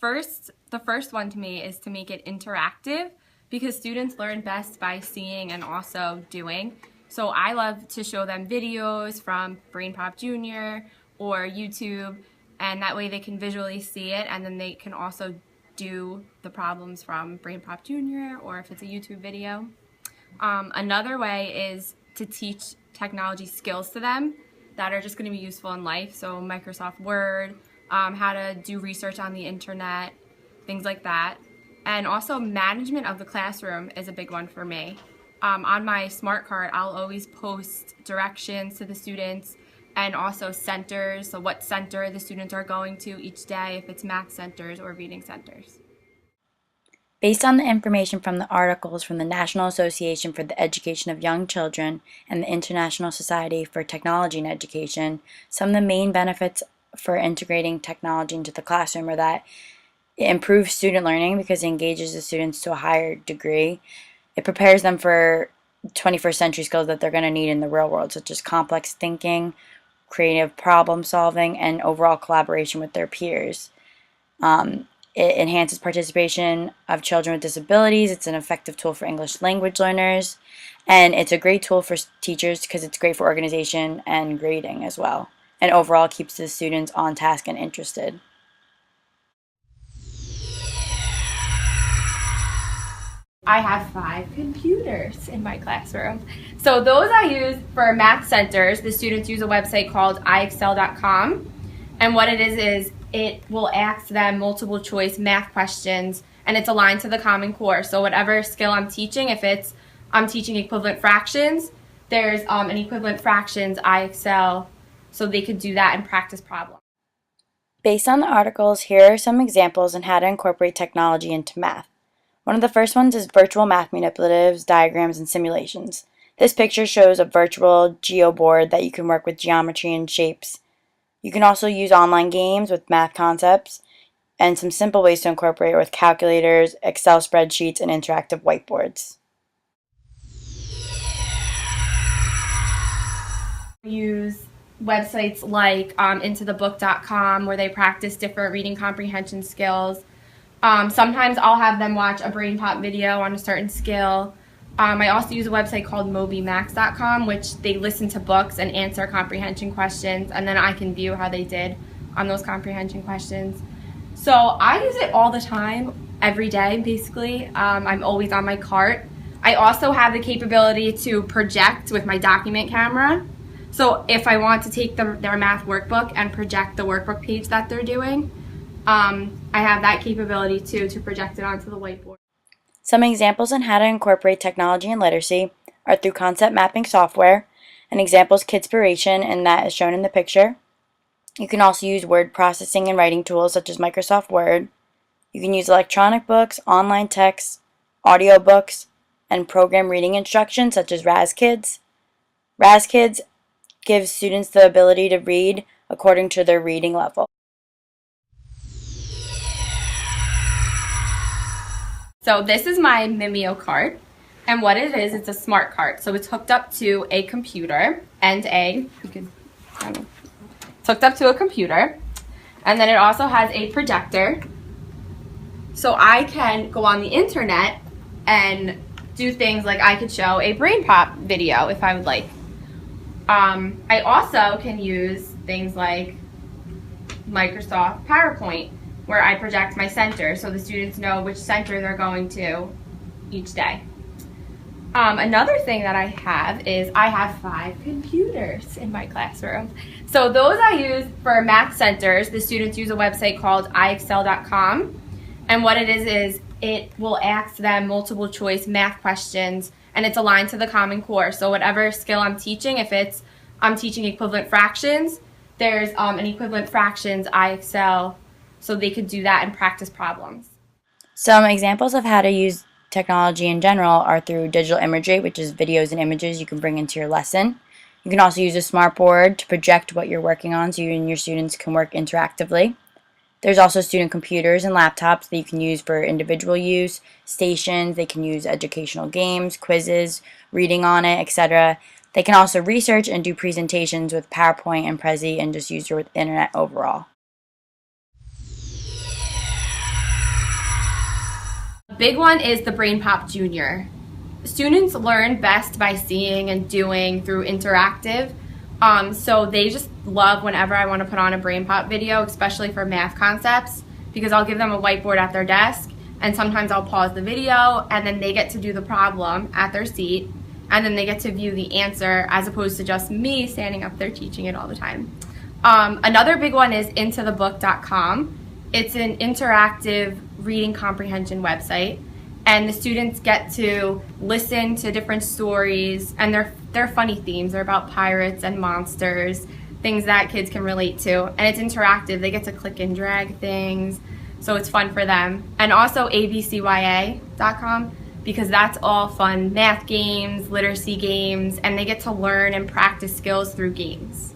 The first one to me is to make it interactive because students learn best by seeing and also doing. So I love to show them videos from BrainPop Junior or YouTube, and that way they can visually see it, and then they can also do the problems from BrainPop Junior or if it's a YouTube video. Another way is to teach technology skills to them that are just going to be useful in life. So Microsoft Word, how to do research on the internet, things like that. And also management of the classroom is a big one for me. On my smart card, I'll always post directions to the students and also centers, so what center the students are going to each day, if it's math centers or reading centers. Based on the information from the articles from the National Association for the Education of Young Children and the International Society for Technology in Education, some of the main benefits for integrating technology into the classroom are that it improves student learning because it engages the students to a higher degree. It prepares them for 21st century skills that they're going to need in the real world, such as complex thinking, creative problem solving, and overall collaboration with their peers. It enhances participation of children with disabilities. It's an effective tool for English language learners. And it's a great tool for teachers because it's great for organization and grading as well. And overall keeps the students on task and interested. I have 5 computers in my classroom. So those I use for math centers. The students use a website called iexcel.com. And what it is it will ask them multiple choice math questions, and it's aligned to the Common Core. So whatever skill I'm teaching, if it's I'm teaching equivalent fractions, there's an equivalent fractions iExcel, so they could do that and practice problems. Based on the articles, here are some examples on how to incorporate technology into math. One of the first ones is virtual math manipulatives, diagrams, and simulations. This picture shows a virtual geoboard that you can work with geometry and shapes. You can also use online games with math concepts and some simple ways to incorporate it with calculators, Excel spreadsheets, and interactive whiteboards. Use websites like intothebook.com where they practice different reading comprehension skills. Sometimes I'll have them watch a BrainPop video on a certain skill. I also use a website called mobymax.com, which they listen to books and answer comprehension questions, and then I can view how they did on those comprehension questions. So I use it all the time, every day, basically. I'm always on my cart. I also have the capability to project with my document camera. So if I want to take their math workbook and project the workbook page that they're doing, I have that capability too, to project it onto the whiteboard. Some examples on how to incorporate technology and literacy are through concept mapping software. An example is Kidspiration, and that is shown in the picture. You can also use word processing and writing tools such as Microsoft Word. You can use electronic books, online texts, audiobooks, and program reading instructions such as RazKids. RazKids gives students the ability to read according to their reading level. So this is my Mimeo cart, and what it is, it's a smart cart. So it's hooked up to a computer it's hooked up to a computer, and then it also has a projector. So I can go on the internet and do things like I could show a BrainPop video if I would like. I also can use things like Microsoft PowerPoint, where I project my center so the students know which center they're going to each day. Another thing that I have is I have 5 computers in my classroom. So those I use for math centers. The students use a website called iexcel.com, and what it is it will ask them multiple choice math questions, and it's aligned to the Common Core. So whatever skill I'm teaching, if it's I'm teaching equivalent fractions, there's an equivalent fractions iExcel, so they could do that and practice problems. Some examples of how to use technology in general are through digital imagery, which is videos and images you can bring into your lesson. You can also use a smartboard to project what you're working on so you and your students can work interactively. There's also student computers and laptops that you can use for individual use, stations, they can use educational games, quizzes, reading on it, etc. They can also research and do presentations with PowerPoint and Prezi and just use your internet overall. Big one is the Brain Pop Junior. Students learn best by seeing and doing through interactive. So they just love whenever I want to put on a Brain Pop video, especially for math concepts, because I'll give them a whiteboard at their desk, and sometimes I'll pause the video, and then they get to do the problem at their seat, and then they get to view the answer as opposed to just me standing up there teaching it all the time. Another big one is intothebook.com. It's an interactive reading comprehension website, and the students get to listen to different stories, and they're funny themes. They're about pirates and monsters, things that kids can relate to, and it's interactive. They get to click and drag things, so it's fun for them. And also abcya.com, because that's all fun math games, literacy games, and they get to learn and practice skills through games.